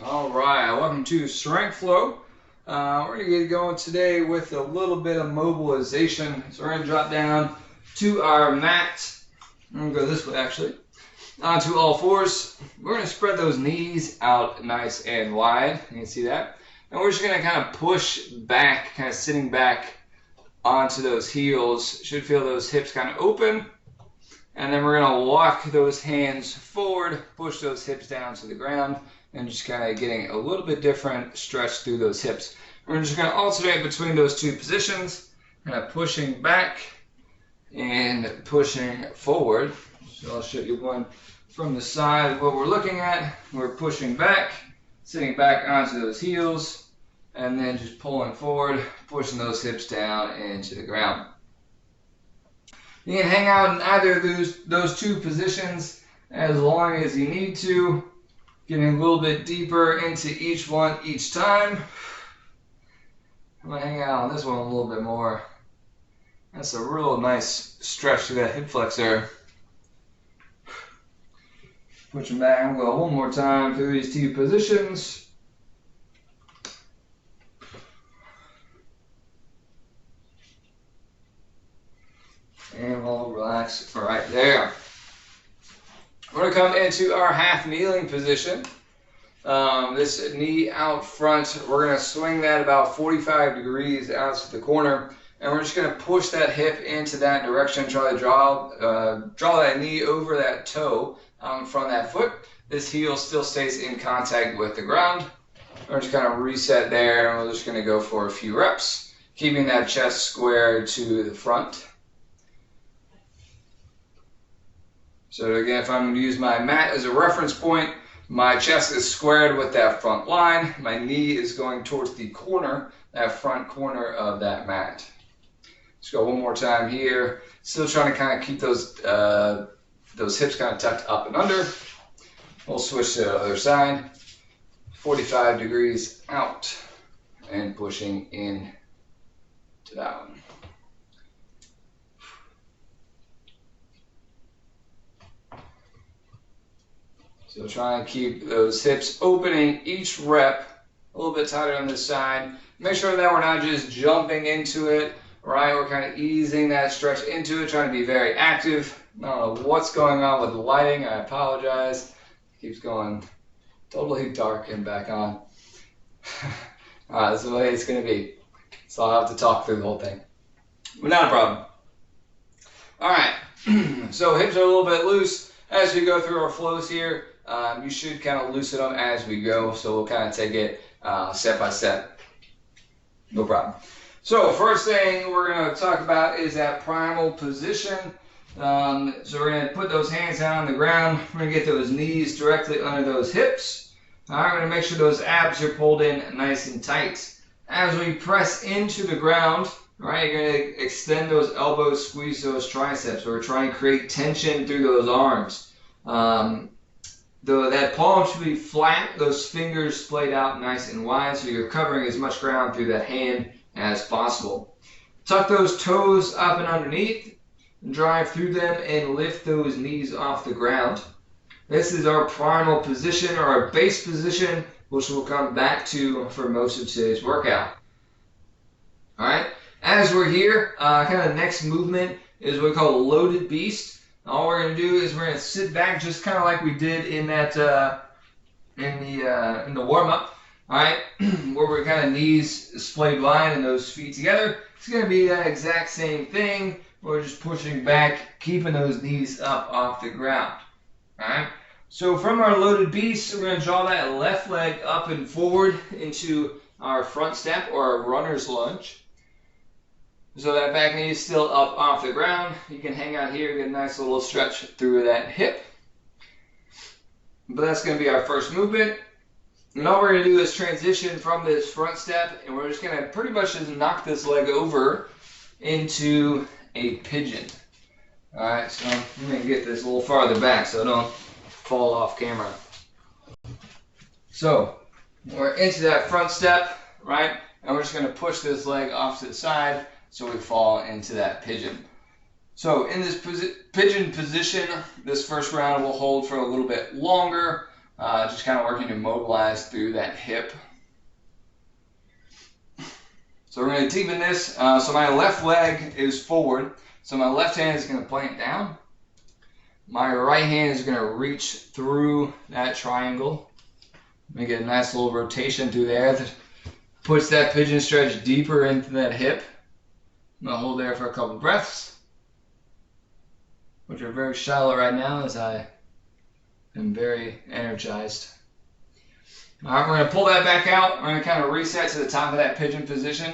All right, welcome to Strength Flow. We're going to get going today with a little bit of mobilization. So we're going to drop down to our mat. I'm going to go this way actually. Onto all fours. We're going to spread those knees out nice and wide. You can see that. And we're just going to kind of push back, kind of sitting back onto those heels. Should feel those hips kind of open. And then we're going to walk those hands forward, push those hips down to the ground, and just kind of getting a little bit different stretch through those hips. We're just going to alternate between those two positions, kind of pushing back and pushing forward. So I'll show you one from the side of what we're looking at. We're pushing back, sitting back onto those heels, and then just pulling forward, pushing those hips down into the ground. You can hang out in either of those two positions as long as you need to, getting a little bit deeper into each one each time. I'm going to hang out on this one a little bit more. That's a real nice stretch through that hip flexor. Pushing back, I'm going to go one more time through these two positions. And we'll relax right there. We're going to come into our half kneeling position. This knee out front, we're going to swing that about 45 degrees out to the corner. And we're just going to push that hip into that direction, try to draw that knee over that toe in front of that foot. This heel still stays in contact with the ground. We're just going to reset there, and we're just going to go for a few reps, keeping that chest square to the front. So again, if I'm going to use my mat as a reference point, my chest is squared with that front line. My knee is going towards the corner, that front corner of that mat. Let's go one more time here. Still trying to kind of keep those hips kind of tucked up and under. We'll switch to the other side. 45 degrees out and pushing in to that one. So try and keep those hips opening each rep a little bit tighter on this side. Make sure that we're not just jumping into it, right? We're kind of easing that stretch into it, trying to be very active. I don't know what's going on with the lighting. I apologize. It keeps going totally dark and back on. This is the way it's going to be. So I'll have to talk through the whole thing. But not a problem. All right. So hips are a little bit loose as we go through our flows here. You should kind of loosen them as we go, so we'll kind of take it step by step. No problem. So first thing we're going to talk about is that primal position. So we're going to put those hands down on the ground. We're going to get those knees directly under those hips. All right, we're going to make sure those abs are pulled in nice and tight. As we press into the ground, all right, you're going to extend those elbows, squeeze those triceps. We're trying to create tension through those arms. That palm should be flat, those fingers splayed out nice and wide, so you're covering as much ground through that hand as possible. Tuck those toes up and underneath, drive through them, and lift those knees off the ground. This is our primal position, or our base position, which we'll come back to for most of today's workout. All right, as we're here, kind of the next movement is what we call a loaded beast. All we're going to do is we're going to sit back just kind of like we did in that in the warm-up, all right, where we're kind of knees splayed wide and those feet together. It's going to be that exact same thing. We're just pushing back, keeping those knees up off the ground, all right. So from our loaded beast, we're going to draw that left leg up and forward into our front step or our runner's lunge. So that back knee is still up off the ground. You can hang out here, get a nice little stretch through that hip. But that's going to be our first movement. And all we're going to do is transition from this front step, and we're just going to pretty much just knock this leg over into a pigeon. All right, so I'm going to get this a little farther back so I don't fall off camera. So we're into that front step, right? And we're just going to push this leg off to the side so we fall into that pigeon. So in this pigeon position, this first round will hold for a little bit longer. just kind of working to mobilize through that hip. So we're going to deepen this. So my left leg is forward. So my left hand is going to plant down. My right hand is going to reach through that triangle. Make a nice little rotation through there that puts that pigeon stretch deeper into that hip. I'm going to hold there for a couple breaths, which are very shallow right now as I am very energized. All right, we're going to pull that back out. We're going to kind of reset to the top of that pigeon position.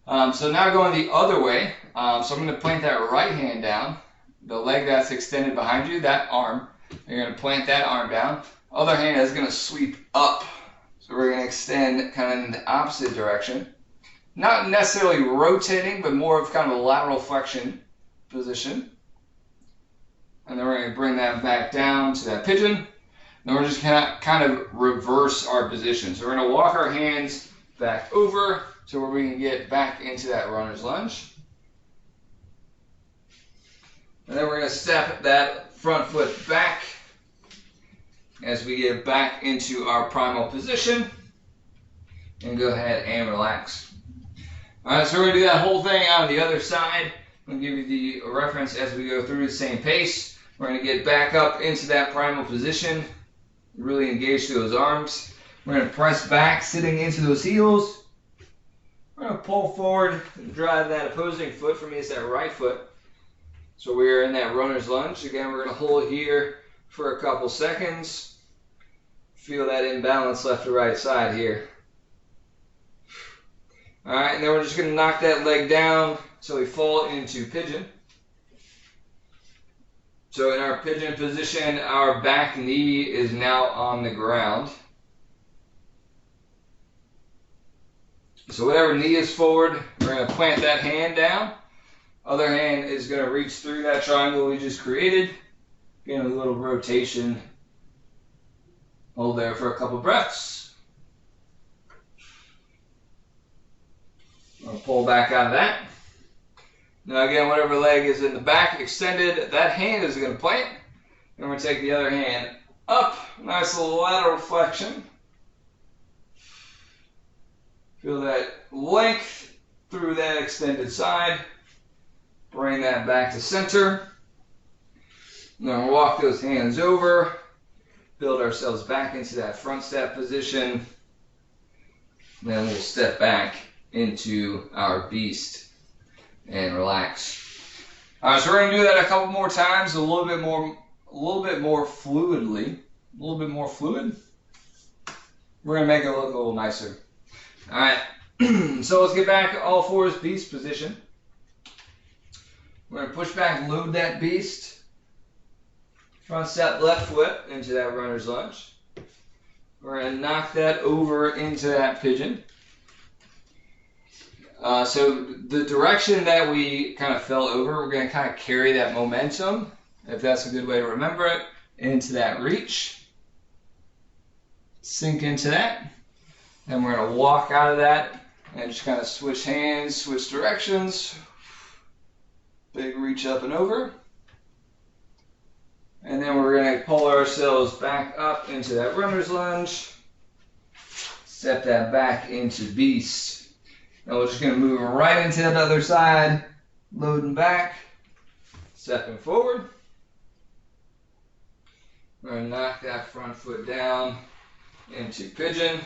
So now going the other way. So I'm going to plant that right hand down. The leg that's extended behind you, that arm, you're going to plant that arm down. Other hand is going to sweep up. So we're going to extend kind of in the opposite direction. Not necessarily rotating, but more of kind of a lateral flexion position. And then we're going to bring that back down to that pigeon. Then we're just going to kind of reverse our position. So we're going to walk our hands back over to where we can get back into that runner's lunge. And then we're going to step that front foot back as we get back into our primal position. And go ahead and relax. All right, so we're going to do that whole thing on the other side. I'm going to give you the reference as we go through the same pace. We're going to get back up into that primal position. Really engage through those arms. We're going to press back, sitting into those heels. We're going to pull forward and drive that opposing foot. For me, it's that right foot. So we're in that runner's lunge. Again, we're going to hold here for a couple seconds. Feel that imbalance left to right side here. All right, and then we're just going to knock that leg down so we fall into pigeon. So in our pigeon position, our back knee is now on the ground. So whatever knee is forward, we're going to plant that hand down. Other hand is going to reach through that triangle we just created. Again, a little rotation. Hold there for a couple breaths. I'll pull back out of that. Now again, whatever leg is in the back extended, that hand is going to plant. And we're going to take the other hand up. Nice little lateral flexion. Feel that length through that extended side. Bring that back to center. Then we'll walk those hands over. Build ourselves back into that front step position. Then we'll step back into our beast and relax. All right, so we're going to do that a couple more times, a little bit more fluidly. A little bit more fluid. We're going to make it look a little nicer. All right, so let's get back all fours beast position. We're going to push back, load that beast. Front step left foot into that runner's lunge. We're going to knock that over into that pigeon. So the direction that we kind of fell over, we're going to kind of carry that momentum, if that's a good way to remember it, into that reach. Sink into that. And we're going to walk out of that and just kind of switch hands, switch directions. Big reach up and over. And then we're going to pull ourselves back up into that runner's lunge. Step that back into beast. Now we're just going to move right into that other side. Loading back. Stepping forward. We're going to knock that front foot down into pigeon.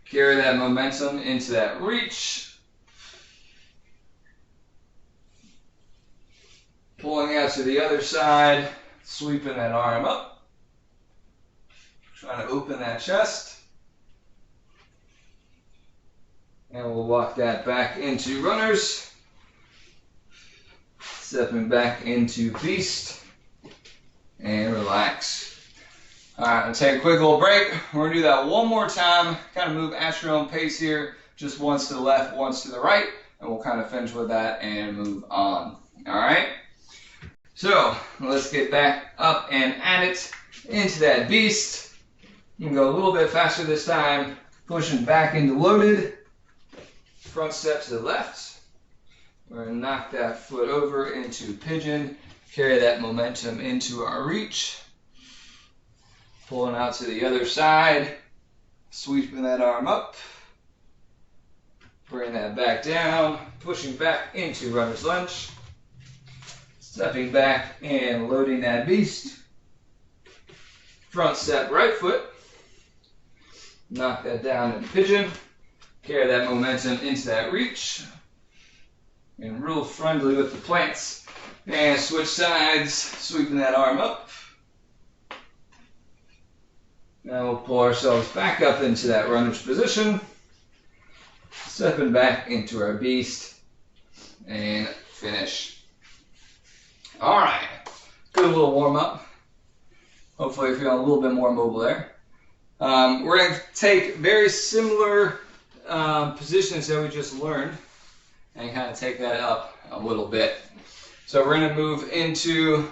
Carry that momentum into that reach. Pulling out to the other side. Sweeping that arm up. Trying to open that chest. And we'll walk that back into runners. Stepping back into beast. And relax. Alright, I'll take a quick little break. We're going to do that one more time. Kind of move at your own pace here. Just once to the left, once to the right. And we'll kind of finish with that and move on. Alright? So, let's get back up and at it into that beast. You can go a little bit faster this time. Pushing back into loaded. Front step to the left. We're going to knock that foot over into pigeon. Carry that momentum into our reach. Pulling out to the other side, sweeping that arm up, bring that back down, pushing back into runner's lunge, stepping back and loading that beast. Front step right foot, knock that down in pigeon, carry that momentum into that reach, and real friendly with the plants. And switch sides, sweeping that arm up. Now we'll pull ourselves back up into that runner's position, stepping back into our beast, and finish. All right, good little warm up. Hopefully you're feeling a little bit more mobile there. We're going to take very similar positions that we just learned and kind of take that up a little bit. So we're going to move into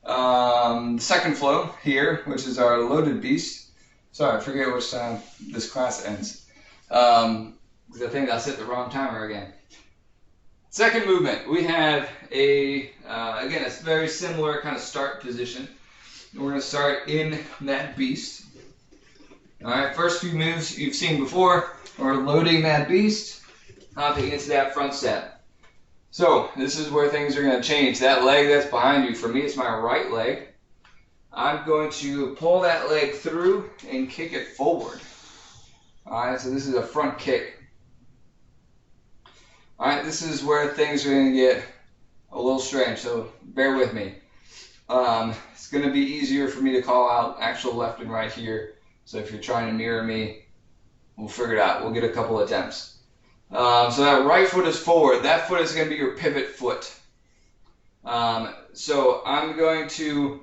the second flow here, which is our loaded beast. Sorry, I forget which time this class ends. Because I think I set the wrong timer again. Second movement, we have again, a very similar kind of start position. We're going to start in that beast. All right, first few moves you've seen before. We're loading that beast, hopping into that front step. So this is where things are going to change. That leg that's behind you, for me, it's my right leg. I'm going to pull that leg through and kick it forward. All right, so this is a front kick. All right, this is where things are going to get a little strange, so bear with me. It's going to be easier for me to call out actual left and right here. So if you're trying to mirror me, we'll figure it out. We'll get a couple attempts. So that right foot is forward. That foot is going to be your pivot foot. So I'm going to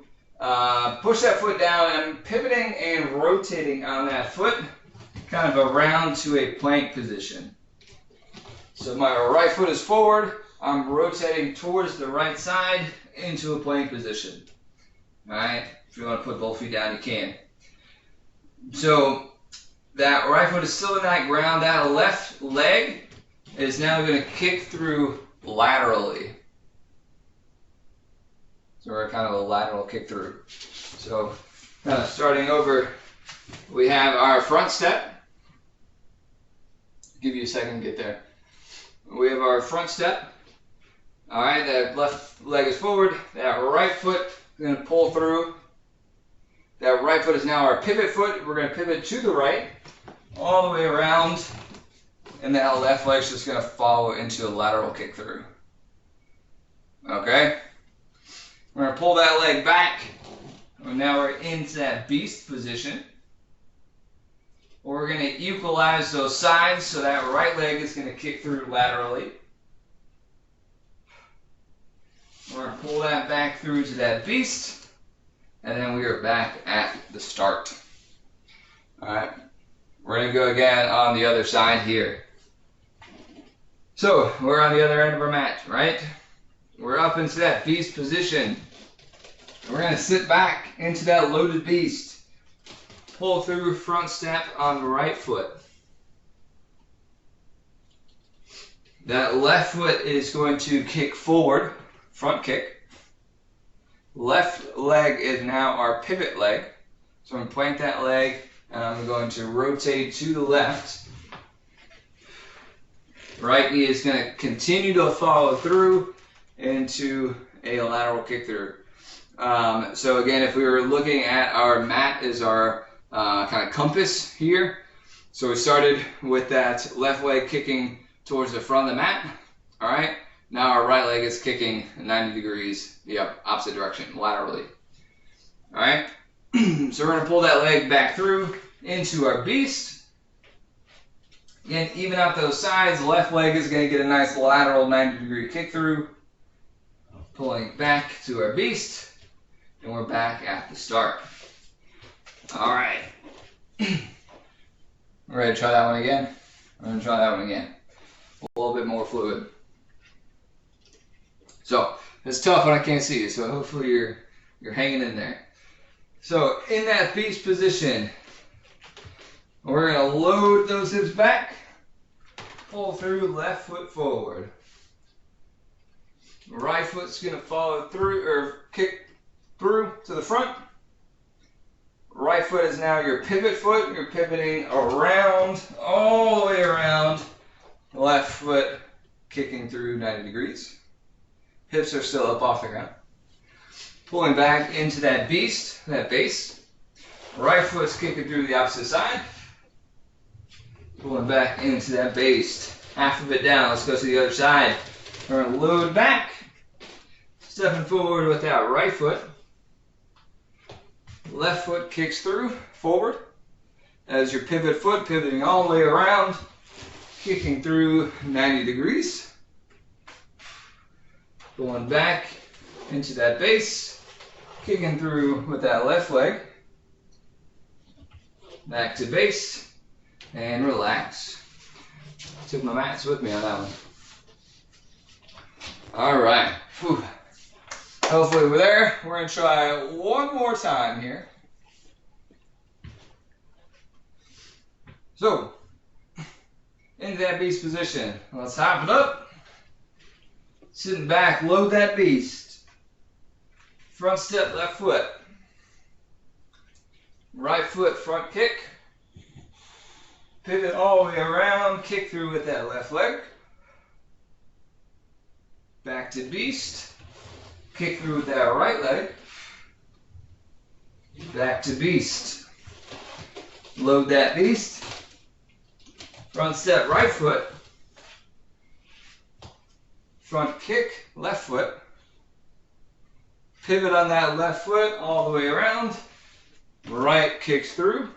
push that foot down. I'm pivoting and rotating on that foot, kind of around to a plank position. So my right foot is forward. I'm rotating towards the right side into a plank position. All right. If you want to put both feet down, you can. So that right foot is still in that ground. That left leg is now going to kick through laterally. So we're kind of a lateral kick through. So kind of starting over, we have our front step. Give you a second to get there. We have our front step. All right, that left leg is forward. That right foot is going to pull through. That right foot is now our pivot foot. We're going to pivot to the right, all the way around, and that left leg is just going to follow into a lateral kick through. Okay? We're going to pull that leg back. And now we're into that beast position. We're going to equalize those sides, so that right leg is going to kick through laterally. We're going to pull that back through to that beast, and then we are back at the start. All right, we're going to go again on the other side here. So we're on the other end of our mat, right? We're up into that beast position. We're going to sit back into that loaded beast. Pull through front step on the right foot. That left foot is going to kick forward, front kick. Left leg is now our pivot leg. So I'm going to plank that leg, and I'm going to rotate to the left. Right knee is going to continue to follow through into a lateral kick through. So again, if we were looking at our mat as our kind of compass here. So we started with that left leg kicking towards the front of the mat. All right. Now our right leg is kicking 90 degrees, opposite direction, laterally. All right. So we're going to pull that leg back through into our beast. Again, even out those sides. Left leg is going to get a nice lateral 90-degree kick through. Pulling back to our beast. And we're back at the start. All right. We're ready to try that one again. We're going to try that one again. A little bit more fluid. So it's tough when I can't see you. So hopefully you're hanging in there. So in that beast position, we're going to load those hips back. Pull through, left foot forward. Right foot's going to follow through or kick through to the front. Right foot is now your pivot foot. You're pivoting around, all the way around. Left foot kicking through 90 degrees. Hips are still up off the ground. Pulling back into that beast, that base. Right foot's kicking through the opposite side. Pulling back into that base. Half of it down. Let's go to the other side. We're going to load back. Stepping forward with that right foot. Left foot kicks through, forward. As your pivot foot, pivoting all the way around. Kicking through 90 degrees. Going back into that base. Kicking through with that left leg. Back to base. And relax. Took my mats with me on that one. Alright. Hopefully we're there. We're going to try one more time here. So, into that beast position. Let's hop it up. Sitting back, load that beast. Front step, left foot. Right foot, front kick. Pivot all the way around, kick through with that left leg. Back to beast. Kick through with that right leg. Back to beast. Load that beast. Front step, right foot. Front kick, left foot. Pivot on that left foot all the way around. Right kicks through.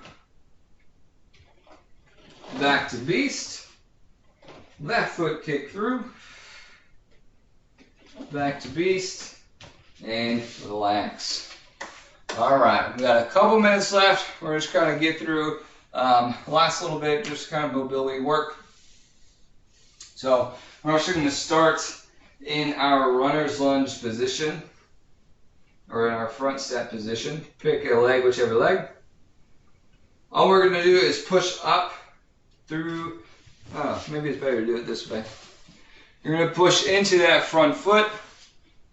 Back to beast. Left foot kick through. Back to beast. And relax. Alright, we got a couple minutes left. We're just kind of get through last little bit, just kind of mobility work. So we're actually going to start in our runner's lunge position, or in our front step position. Pick a leg, whichever leg. All we're going to do is push up through, maybe it's better to do it this way. You're going to push into that front foot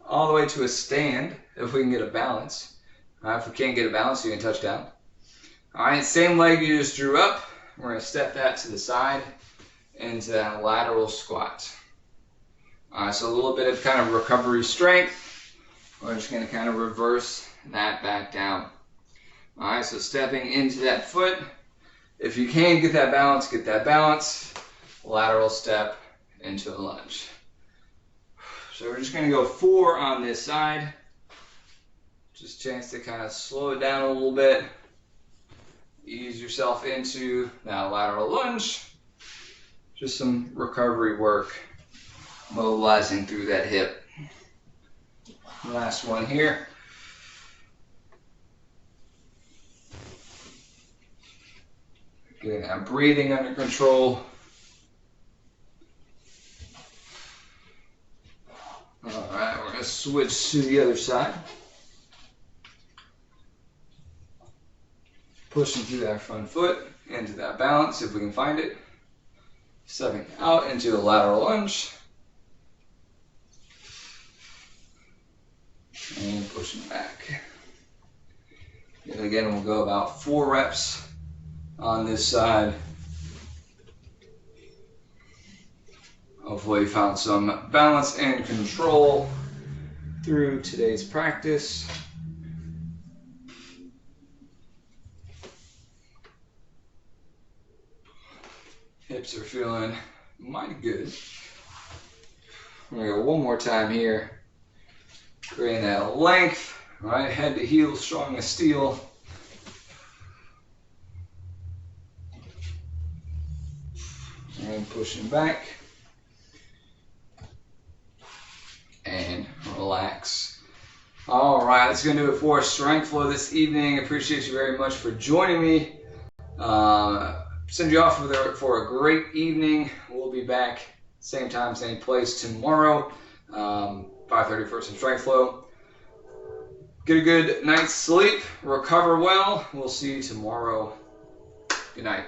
all the way to a stand, if we can get a balance. If we can't get a balance, you can touch down. Alright, same leg you just drew up. We're going to step that to the side into that lateral squat. Alright, so a little bit of kind of recovery strength. We're just going to kind of reverse that back down. Alright, so stepping into that foot. If you can get that balance, get that balance. Lateral step into a lunge. So we're just going to go 4 on this side. Just a chance to kind of slow it down a little bit. Ease yourself into that lateral lunge. Just some recovery work. Mobilizing through that hip. Last one here. Getting that breathing under control. Alright, we're going to switch to the other side. Pushing through that front foot into that balance if we can find it. Stepping out into a lateral lunge. And pushing back. And again, we'll go about 4 reps on this side. Hopefully you found some balance and control through today's practice. Hips are feeling mighty good. We're going to go one more time here. Creating that length, right? Head to heel, strong as steel. And pushing back. And relax. All right, that's going to do it for Strength Flow this evening. Appreciate you very much for joining me. Send you off for a great evening. We'll be back same time, same place tomorrow. 5:30 for some Strength Flow. Get a good night's sleep. Recover well. We'll see you tomorrow. Good night.